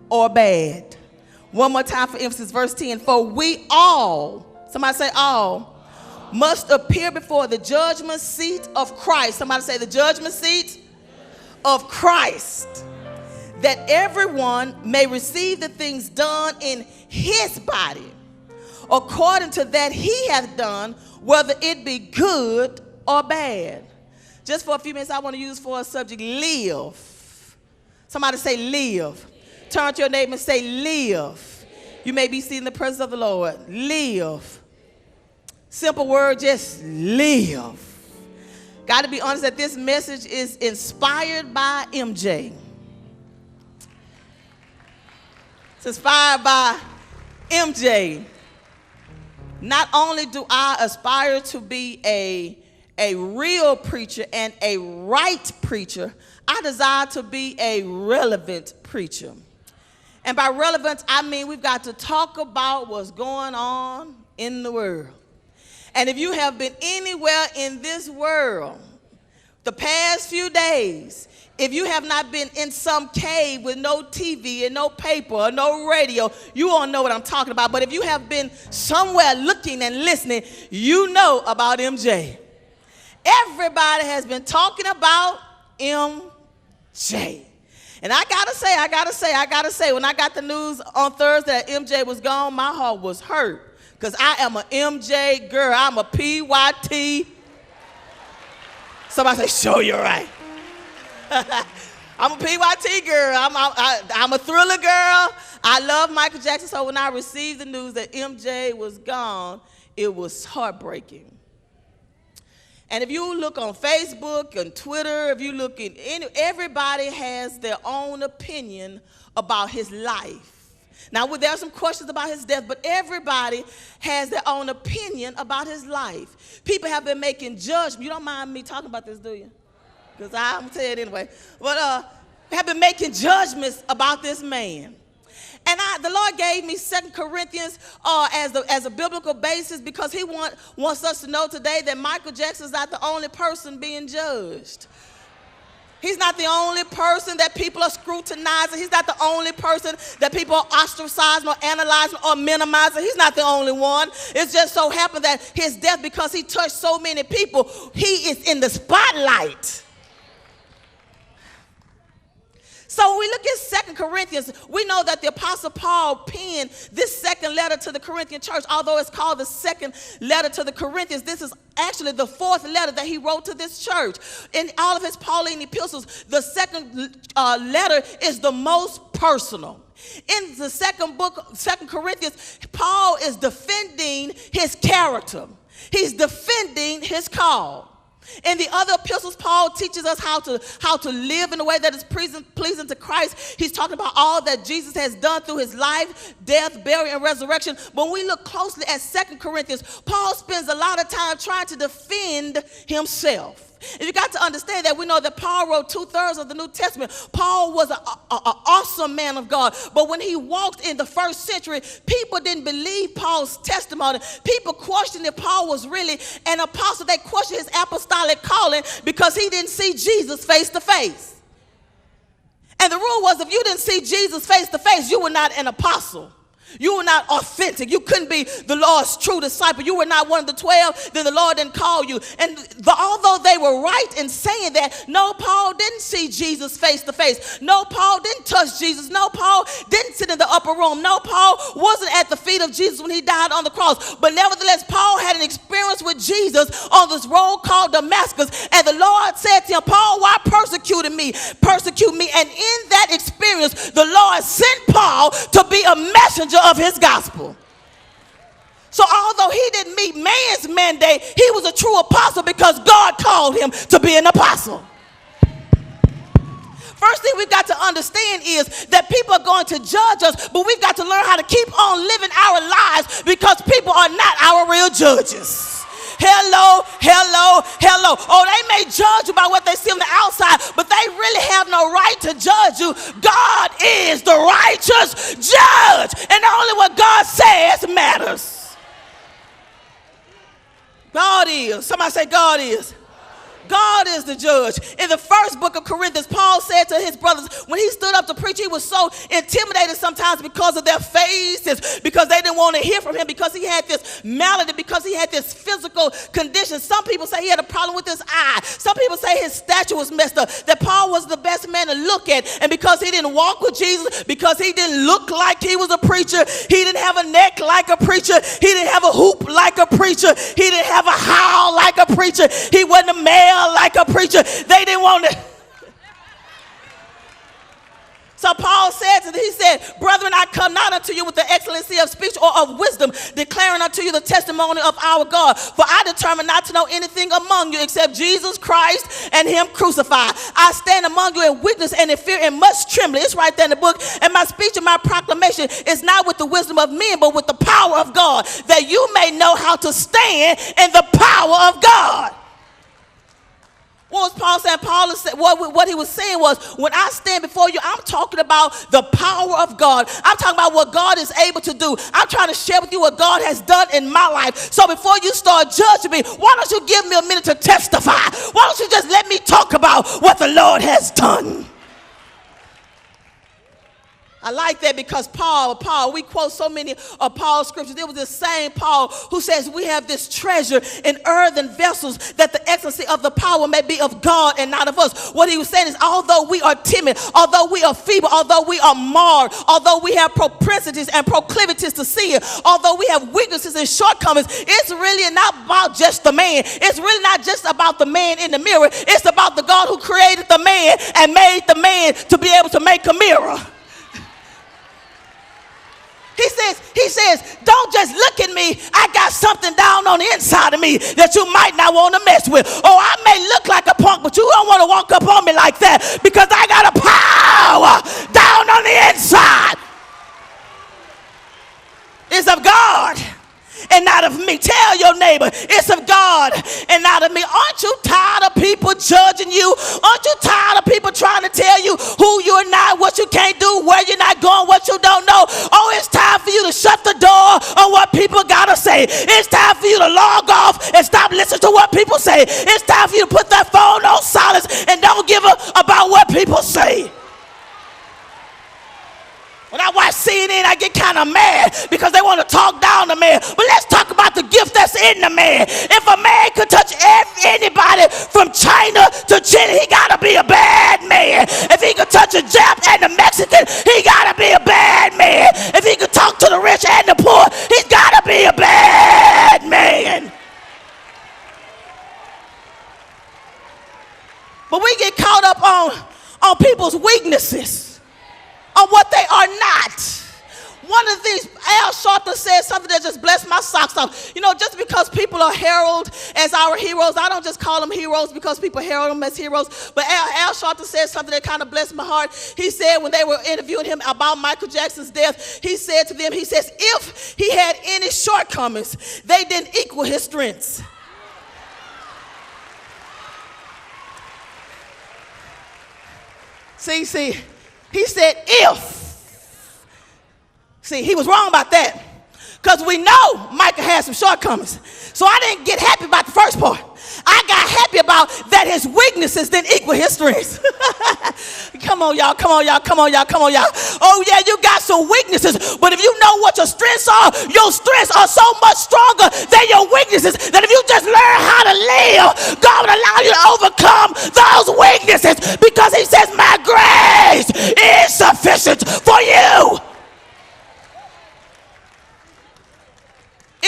or bad. One more time for emphasis, verse 10. For we all, somebody say all, must appear before the judgment seat of Christ. Somebody say the judgment seat of Christ, that everyone may receive the things done in his body according to that he hath done, whether it be good or bad. Just for a few minutes, I want to use for a subject, live. Somebody say live. Turn to your neighbor and say live. You may be seeing the presence of the Lord. Live. Simple word, just live. Got to be honest that this message is inspired by MJ. It's inspired by MJ. Not only do I aspire to be a real preacher and a right preacher, I desire to be a relevant preacher. And by relevance, I mean we've got to talk about what's going on in the world. And if you have been anywhere in this world the past few days, if you have not been in some cave with no TV and no paper or no radio, you won't know what I'm talking about. But if you have been somewhere looking and listening, you know about MJ. Everybody has been talking about MJ. And I gotta say, when I got the news on Thursday that MJ was gone, my heart was hurt. Because I am an MJ girl. I'm a PYT. Somebody say, show you're right. I'm a PYT girl. I'm a Thriller girl. I love Michael Jackson. So when I received the news that MJ was gone, it was heartbreaking. And if you look on Facebook and Twitter, if you look in everybody has their own opinion about his life. Now, there are some questions about his death, but everybody has their own opinion about his life. People have been making judgments. You don't mind me talking about this, do you? Because I'm going to tell you it anyway. But have been making judgments about this man. And the Lord gave me 2 Corinthians as a biblical basis because he wants us to know today that Michael Jackson is not the only person being judged. He's not the only person that people are scrutinizing. He's not the only person that people are ostracizing or analyzing or minimizing. He's not the only one. It just so happened that his death, because he touched so many people, he is in the spotlight. So when we look at 2 Corinthians, we know that the Apostle Paul penned this second letter to the Corinthian church. Although it's called the second letter to the Corinthians, this is actually the fourth letter that he wrote to this church. In all of his Pauline epistles, the second letter is the most personal. In the second book, 2 Corinthians, Paul is defending his character. He's defending his call. In the other epistles, Paul teaches us how to live in a way that is pleasing to Christ. He's talking about all that Jesus has done through his life, death, burial, and resurrection. When we look closely at 2 Corinthians, Paul spends a lot of time trying to defend himself. And you got to understand that we know that Paul wrote 2/3 of the New Testament. Paul was an awesome man of God. But when he walked in the first century, people didn't believe Paul's testimony. People questioned if Paul was really an apostle. They questioned his apostolic calling because he didn't see Jesus face to face. And the rule was if you didn't see Jesus face to face, you were not an apostle. You were not authentic. You couldn't be the Lord's true disciple. You were not one of the 12. Then the Lord didn't call you. And although they were right in saying that, no, Paul didn't see Jesus face to face. No, Paul didn't touch Jesus. No, Paul didn't sit in the upper room. No, Paul wasn't at the feet of Jesus when he died on the cross. But nevertheless, Paul had an experience with Jesus on this road called Damascus. And the Lord said to him, Paul, why persecute me? And in that experience, the Lord sent Paul to be a messenger of his gospel. So although he didn't meet man's mandate, he was a true apostle because God called him to be an apostle. First thing we've got to understand is that people are going to judge us, but we've got to learn how to keep on living our lives because people are not our real judges. Hello. Oh, they may judge you by what they see on the outside, but they really have no right to judge you. God is the righteous judge, and only what God says matters. God is. Somebody say God is. God is the judge. In the first book of Corinthians, Paul said to his brothers, when he stood up to preach, he was so intimidated sometimes because of their faces, because they didn't want to hear from him, because he had this malady, because he had this physical condition. Some people say he had a problem with his eye. Some people say his stature was messed up, that Paul was the best man to look at. And because he didn't walk with Jesus, because he didn't look like he was a preacher, he didn't have a neck like a preacher, he didn't have a hoop like a preacher, he didn't have a howl like a preacher, he wasn't a male like a preacher. They didn't want to. So Paul said to them, he said, brethren, I come not unto you with the excellency of speech or of wisdom, declaring unto you the testimony of our God. For I determined not to know anything among you except Jesus Christ and him crucified. I stand among you in weakness and in fear and much trembling. It's right there in the book. And my speech and my proclamation is not with the wisdom of men, but with the power of God, that you may know how to stand in the power of God. What was Paul saying? Paul is what he was saying was, when I stand before you, I'm talking about the power of God. I'm talking about what God is able to do. I'm trying to share with you what God has done in my life. So before you start judging me, why don't you give me a minute to testify? Why don't you just let me talk about what the Lord has done? I like that because Paul, we quote so many of Paul's scriptures. It was the same Paul who says we have this treasure in earthen vessels, that the excellency of the power may be of God and not of us. What he was saying is, although we are timid, although we are feeble, although we are marred, although we have propensities and proclivities to sin, although we have weaknesses and shortcomings, it's really not about just the man. It's really not just about the man in the mirror. It's about the God who created the man and made the man to be able to make a mirror. He says, don't just look at me. I got something down on the inside of me that you might not want to mess with. Oh, I may look like a punk, but you don't want to walk up on me like that, because I got a power down on the inside. It's of God and not of me. Tell your neighbor, it's of God and not of me. Aren't you tired of people judging you? Aren't you tired of people trying to tell you who you're not, what you can't do, where you're not going, what you don't know? Oh, it's time for you to shut the door on what people gotta say. It's time for you to log off and stop listening to what people say. It's time for you to put that phone on silence and don't give a about what people say. When I watch CNN, I get kind of mad because they want to talk down the man. But let's talk about the gift that's in the man. If a man could touch anybody from China to Chile, he got to be a bad man. If he could touch a Jap and a Mexican, he got to be a bad man. If he could talk to the rich and the poor, he's got to be a bad man. But we get caught up on people's weaknesses, on what they are not. One of the things, Al Sharpton said something that just blessed my socks off. You know, just because people are heralded as our heroes, I don't just call them heroes because people herald them as heroes, but Al Sharpton said something that kind of blessed my heart. He said when they were interviewing him about Michael Jackson's death, he said to them, he says, if he had any shortcomings, they didn't equal his strengths. See, he said if. See, he was wrong about that. Because we know Michael had some shortcomings. So I didn't get happy about the first part. I got happy about that his weaknesses didn't equal his strengths. Come on, y'all. Oh, yeah, you got some weaknesses. But if you know what your strengths are so much stronger than your weaknesses that if you just learn how to live, God will allow you to overcome those weaknesses, because he says, my grace is sufficient for you.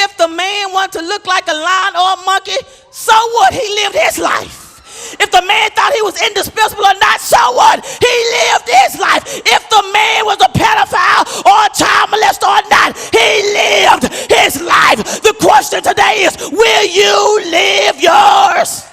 If the man wanted to look like a lion or a monkey, so what? He lived his life. If the man thought he was indispensable or not, so what? He lived his life. If the man was a pedophile or a child molester or not, he lived his life. The question today is, will you live yours?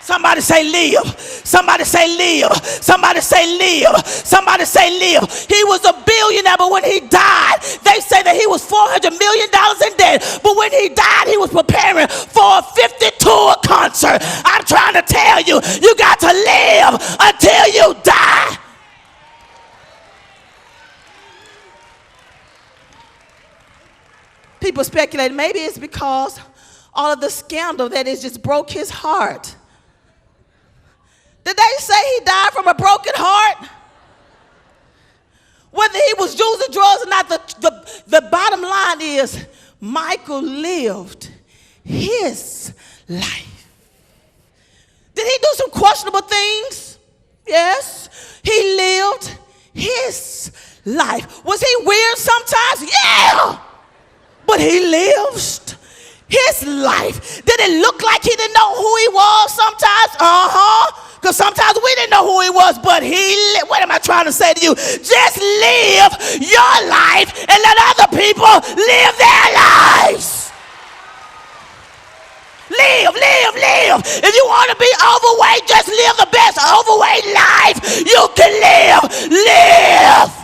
Somebody say live. Somebody say live. Somebody say live. Somebody say live. He was a billionaire, but when he died, they say that he was $400 million in debt. But when he died, he was preparing for a 50-tour concert. I'm trying to tell you, you got to live until you die. People speculate maybe it's because all of the scandal that has just broke his heart. Did they say he died from a broken heart? Whether he was using drugs or not, the bottom line is Michael lived his life. Did he do some questionable things? Yes. He lived his life. Was he weird sometimes? Yeah. But he lived his life. Did it look like he didn't know who he was sometimes? Because sometimes we didn't know who he was, but what am I trying to say to you? Just live your life and let other people live their lives. Live. If you want to be overweight, just live the best overweight life you can live. Live.